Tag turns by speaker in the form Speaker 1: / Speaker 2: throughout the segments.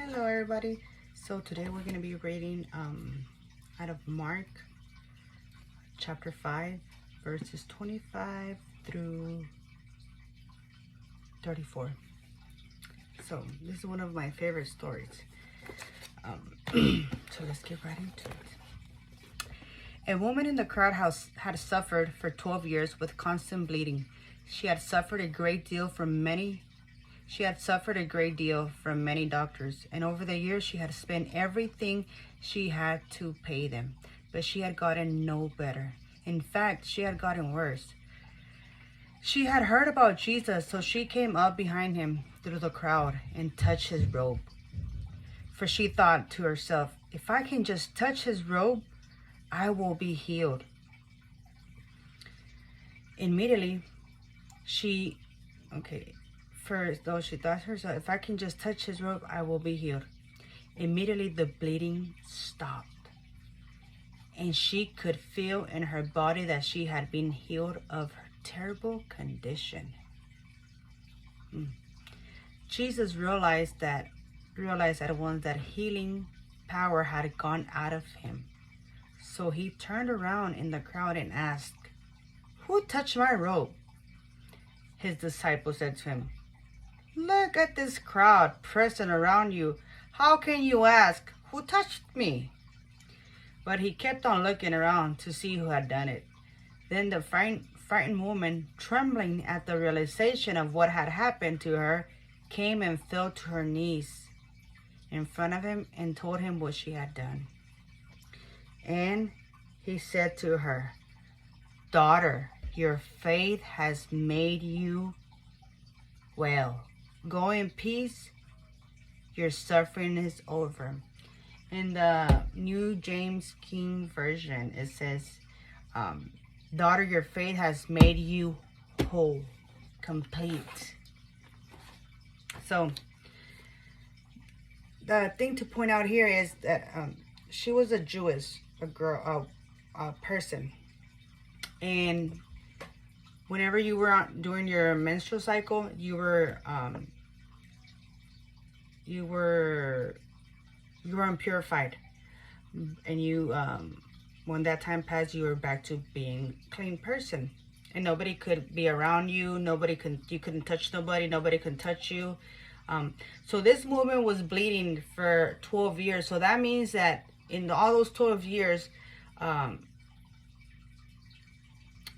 Speaker 1: Hello everybody. So today we're going to be reading out of Mark chapter 5 verses 25 through 34. So this is one of my favorite stories. So let's get right into it. A woman in the crowd house had suffered for 12 years with constant bleeding. She had suffered a great deal from many doctors, and over the years she had spent everything she had to pay them. But she had gotten no better. In fact, she had gotten worse. She had heard about Jesus, so she came up behind him through the crowd and touched his robe. For she thought to herself, if I can just touch his robe, I will be healed. Immediately, she thought to herself, if I can just touch his robe, I will be healed. Immediately the bleeding stopped, and she could feel in her body that she had been healed of her terrible condition. Jesus realized at once that healing power had gone out of him. So he turned around in the crowd and asked, "Who touched my robe?" His disciples said to him, "Look at this crowd pressing around you. How can you ask, 'Who touched me?'" But he kept on looking around to see who had done it. Then the frightened woman, trembling at the realization of what had happened to her, came and fell to her knees in front of him and told him what she had done. And he said to her, "Daughter, your faith has made you well. Go in peace. Your suffering is over." In the New James King Version, it says, "Daughter, your faith has made you whole, complete." So the thing to point out here is that she was a person, and whenever you were during your menstrual cycle, you were unpurified, and when that time passed, you were back to being a clean person, and nobody could be around you. You couldn't touch nobody. Nobody could touch you. So this woman was bleeding for 12 years. So that means that in all those 12 years,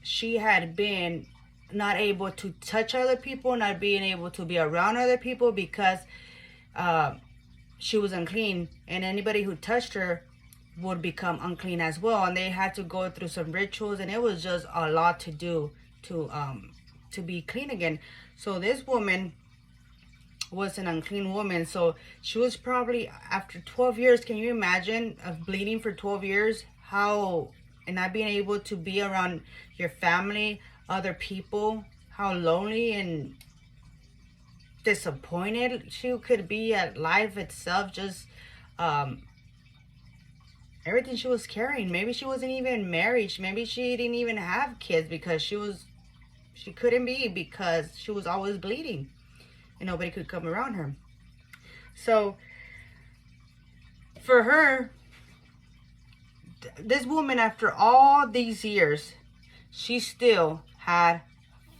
Speaker 1: she had been not able to touch other people, not being able to be around other people because she was unclean, and anybody who touched her would become unclean as well, and they had to go through some rituals, and it was just a lot to do to be clean again. So this woman was an unclean woman. So she was probably, after 12 years, can you imagine of bleeding for 12 years, and not being able to be around your family, other people, how lonely and disappointed she could be at life itself, just everything she was carrying. Maybe she wasn't even married. Maybe she didn't even have kids because she couldn't be, because she was always bleeding and nobody could come around her. So for her, this woman, after all these years, she still had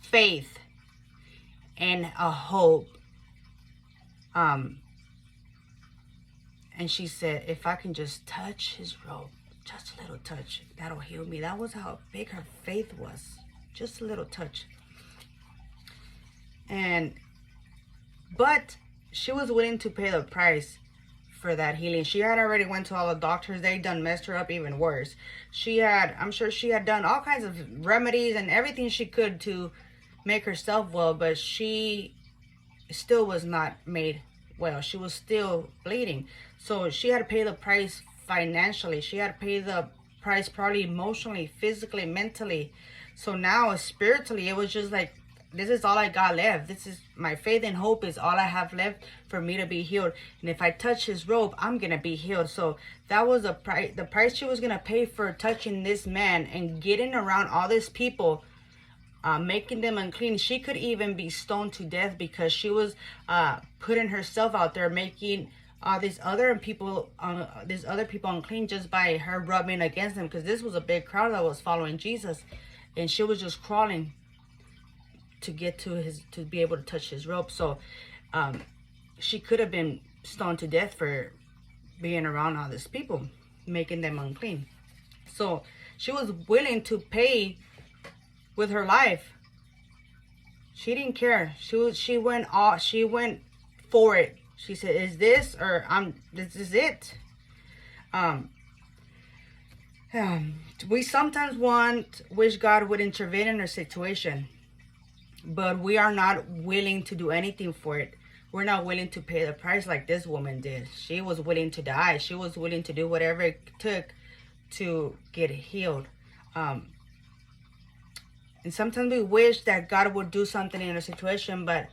Speaker 1: faith and a hope. And she said, if I can just touch his robe, just a little touch, that'll heal me. That was how big her faith was. Just a little touch. But she was willing to pay the price for that healing. She had already went to all the doctors. They done messed her up even worse. I'm sure she had done all kinds of remedies and everything she could to make herself well, but she still was not made well. She was still bleeding. So she had to pay the price financially. She had to pay the price probably emotionally, physically, mentally. So now spiritually, it was just like, this is all I got left. This is my faith and hope is all I have left for me to be healed. And if I touch his robe, I'm going to be healed. So that was the price she was going to pay for touching this man and getting around all these people, making them unclean. She could even be stoned to death because she was putting herself out there, making these other people unclean just by her rubbing against them, because this was a big crowd that was following Jesus, and she was just crawling to get to be able to touch his robe. So she could have been stoned to death for being around all these people, making them unclean. So she was willing to pay with her life. She didn't care. She went for it. She said, "Is this this is it?" We sometimes wish God would intervene in our situation, but we are not willing to do anything for it. We're not willing to pay the price like this woman did. She was willing to die. She was willing to do whatever it took to get healed. And sometimes we wish that God would do something in a situation, but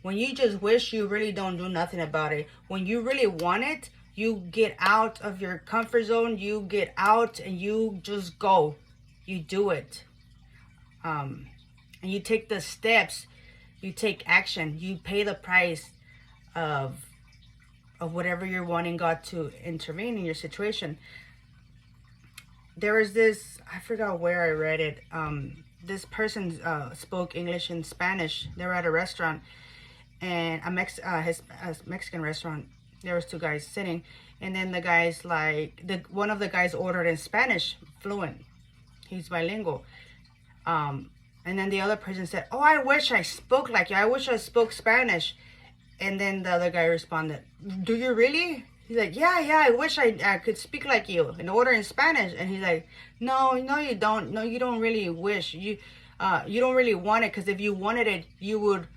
Speaker 1: when you just wish, you really don't do nothing about it. When you really want it, you get out of your comfort zone. You get out and you just go. You do it. And you take the steps. You take action. You pay the price of whatever you're wanting God to intervene in your situation. There was this, I forgot where I read it. This person spoke English and Spanish. They were at a restaurant, and a Mexican restaurant. There was two guys sitting, and then the guys one of the guys ordered in Spanish, fluent. He's bilingual. And then the other person said, "Oh, I wish I spoke like you. I wish I spoke Spanish." And then the other guy responded, "Do you really?" He's like, yeah, I wish I could speak like you and order in Spanish. And he's like, no, you don't. No, you don't really wish. You don't really want it, because if you wanted it, you would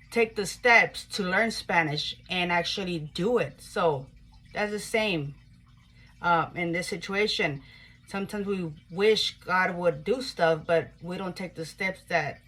Speaker 1: take the steps to learn Spanish and actually do it. So that's the same in this situation. Sometimes we wish God would do stuff, but we don't take the steps that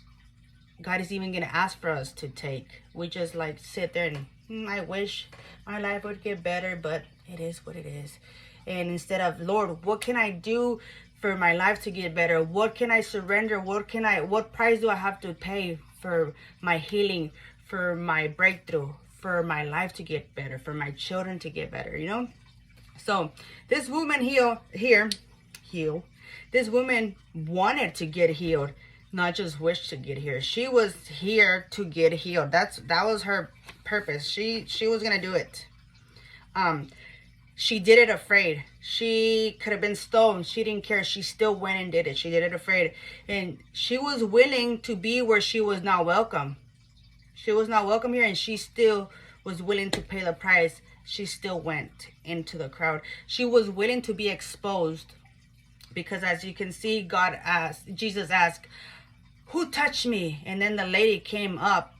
Speaker 1: God is even going to ask for us to take. We just like sit there and I wish my life would get better, but it is what it is. And instead of, Lord, what can I do for my life to get better? What can I surrender? What price do I have to pay for my healing, for my breakthrough, for my life to get better, for my children to get better, you know? So this woman this woman wanted to get healed, not just wish to get here. She was here to get healed. That was her purpose. She was gonna do it. She did it afraid. She could have been stoned. She didn't care. She still went and did it. She did it afraid. And she was willing to be where she was not welcome. She was not welcome here, and she still was willing to pay the price. She still went into the crowd. She was willing to be exposed, because as you can see, Jesus asked, "Who touched me?" And then the lady came up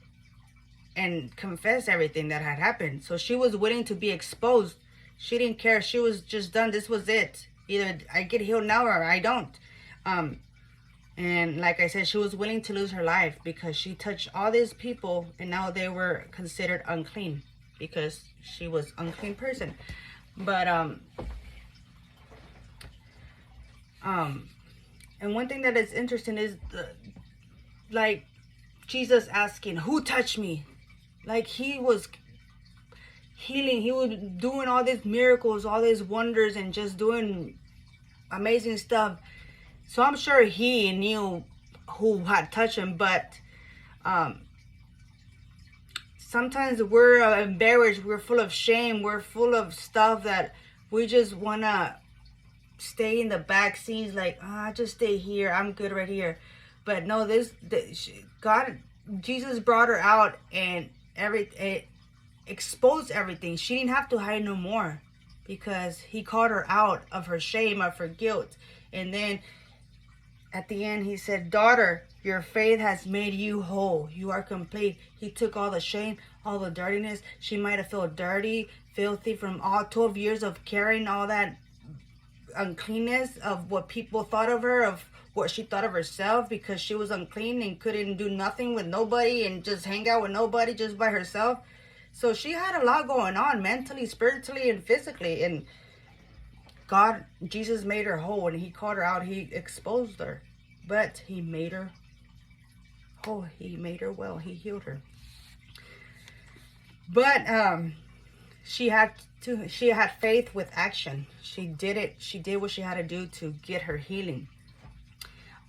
Speaker 1: and confessed everything that had happened. So she was willing to be exposed. She didn't care. She was just done. This was it. Either I get healed now or I don't. And like I said, she was willing to lose her life because she touched all these people, and now they were considered unclean because she was an unclean person. But and one thing that is interesting is like Jesus asking, "Who touched me?" Like he was healing. He was doing all these miracles, all these wonders, and just doing amazing stuff. So I'm sure he knew who had touched him, but sometimes we're embarrassed. We're full of shame. We're full of stuff that we just want to stay in the back scenes, like, oh, I just stay here. I'm good right here. But no, Jesus brought her out, and it exposed everything. She didn't have to hide no more, because he called her out of her shame, of her guilt. And then at the end, he said, "Daughter, your faith has made you whole. You are complete." He took all the shame, all the dirtiness. She might have felt dirty, filthy from all 12 years of carrying all that uncleanness of what people thought of her, of what she thought of herself, because she was unclean and couldn't do nothing with nobody and just hang out with nobody, just by herself. So she had a lot going on mentally, spiritually, and physically. And Jesus made her whole, and he called her out. He exposed her, but he made her whole. He made her well. He healed her. But she had faith with action. She did it. She did what she had to do to get her healing.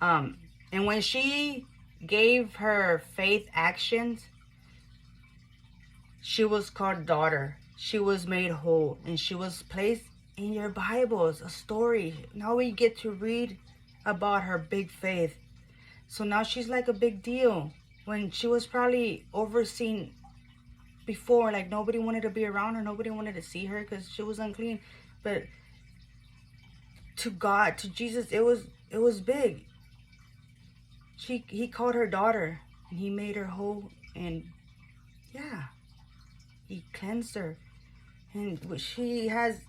Speaker 1: And when she gave her faith actions, she was called daughter. She was made whole, and she was placed in your Bibles, a story. Now we get to read about her big faith. So now she's like a big deal. When she was probably overseen before, like nobody wanted to be around her, nobody wanted to see her because she was unclean. But to God, to Jesus, it was big. He called her daughter, and he made her whole, and yeah, he cleansed her. And she has,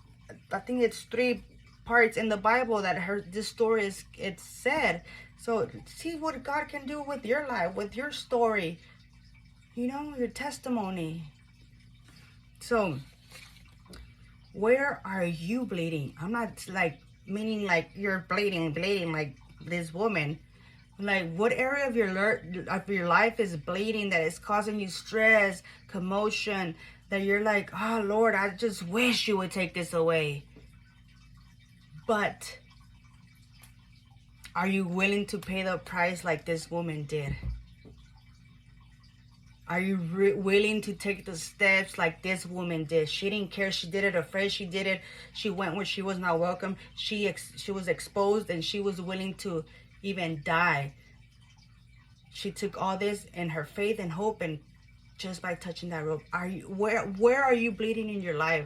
Speaker 1: I think it's 3 parts in the Bible that this story is, it's said. So see what God can do with your life, with your story, you know, your testimony. So where are you bleeding? I'm not like meaning like you're bleeding like this woman. Like, what area of your life is bleeding that is causing you stress, commotion, that you're like, oh Lord, I just wish you would take this away. But are you willing to pay the price like this woman did? Are you willing to take the steps like this woman did? She didn't care. She did it afraid. She did it. She went where she was not welcome. She was exposed, and she was willing to even die. She took all this and her faith and hope, and just by touching that rope, where are you bleeding in your life?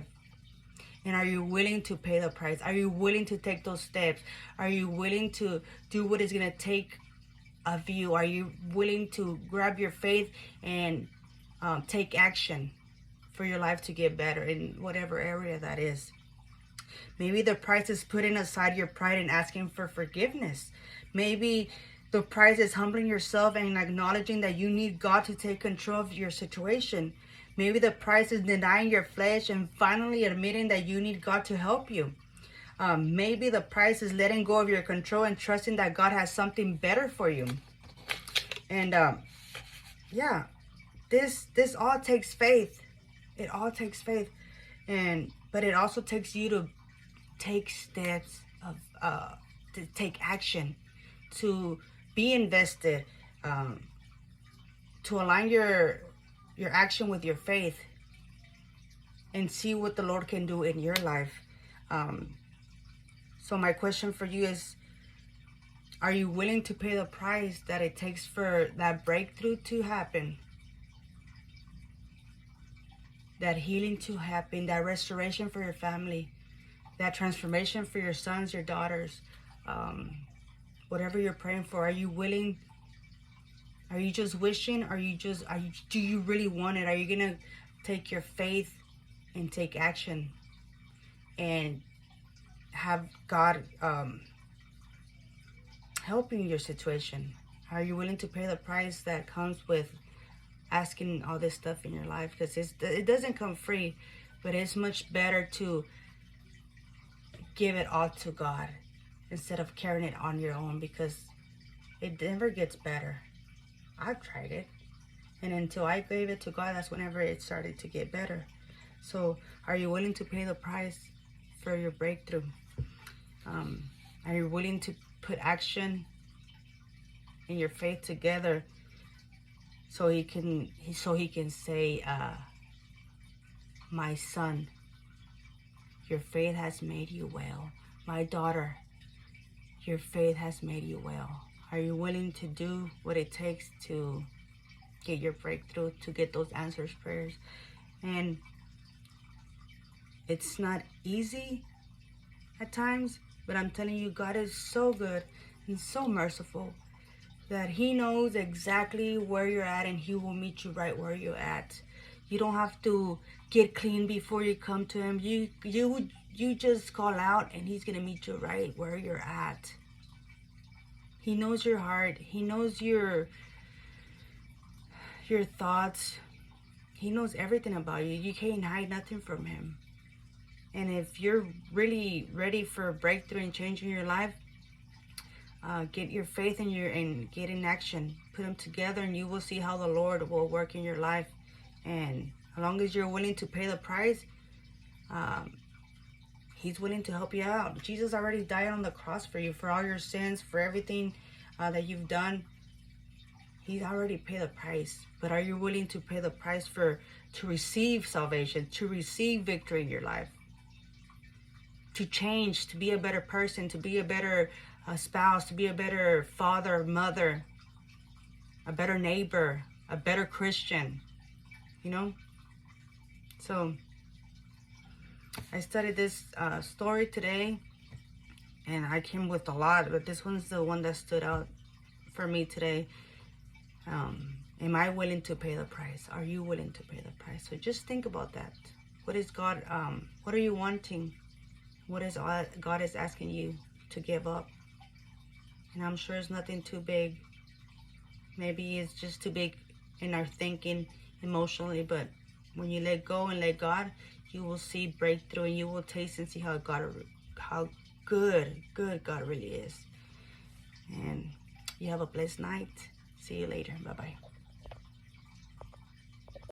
Speaker 1: And are you willing to pay the price? Are you willing to take those steps? Are you willing to do what it's going to take of you? Are you willing to grab your faith and take action for your life to get better in whatever area that is? Maybe the price is putting aside your pride and asking for forgiveness. Maybe the price is humbling yourself and acknowledging that you need God to take control of your situation. Maybe the price is denying your flesh and finally admitting that you need God to help you. Maybe the price is letting go of your control and trusting that God has something better for you. And yeah, this all takes faith. It all takes faith, but it also takes you to take steps of to take action, to be invested, to align your action with your faith, and see what the Lord can do in your life. So my question for you is, are you willing to pay the price that it takes for that breakthrough to happen? That healing to happen, that restoration for your family, that transformation for your sons, your daughters, whatever you're praying for. Are you willing? Are you just wishing? Do you really want it? Are you gonna take your faith and take action and have God helping your situation? Are you willing to pay the price that comes with asking all this stuff in your life? Because it doesn't come free, but it's much better to give it all to God instead of carrying it on your own, because it never gets better. I've tried it, and until I gave it to God, that's whenever it started to get better. So are you willing to pay the price for your breakthrough? Are you willing to put action and your faith together so he can say, my son, your faith has made you well. My daughter, your faith has made you well. Are you willing to do what it takes to get your breakthrough, to get those answers prayers? And it's not easy at times, but I'm telling you, God is so good and so merciful that he knows exactly where you're at, and he will meet you right where you're at. You don't have to get clean before you come to him. You just call out, and he's gonna meet you right where you're at. He knows your heart. He knows your thoughts. He knows everything about you. You can't hide nothing from him. And if you're really ready for a breakthrough and change in your life, get your faith and get in action. Put them together, and you will see how the Lord will work in your life. And as long as you're willing to pay the price, He's willing to help you out. Jesus already died on the cross for you, for all your sins, for everything that you've done. He's already paid the price. But are you willing to pay the price to receive salvation, to receive victory in your life, to change, to be a better person, to be a better spouse, to be a better father, mother, a better neighbor, a better Christian, you know? So I studied this story today, and I came with a lot, but this one's the one that stood out for me today. Am I willing to pay the price? Are you willing to pay the price? So just think about that. What is God, what are you wanting? What is God is asking you to give up? And I'm sure it's nothing too big. Maybe it's just too big in our thinking emotionally, but when you let go and let God, you will see breakthrough, and you will taste and see how good God really is. And you have a blessed night. See you later. Bye-bye.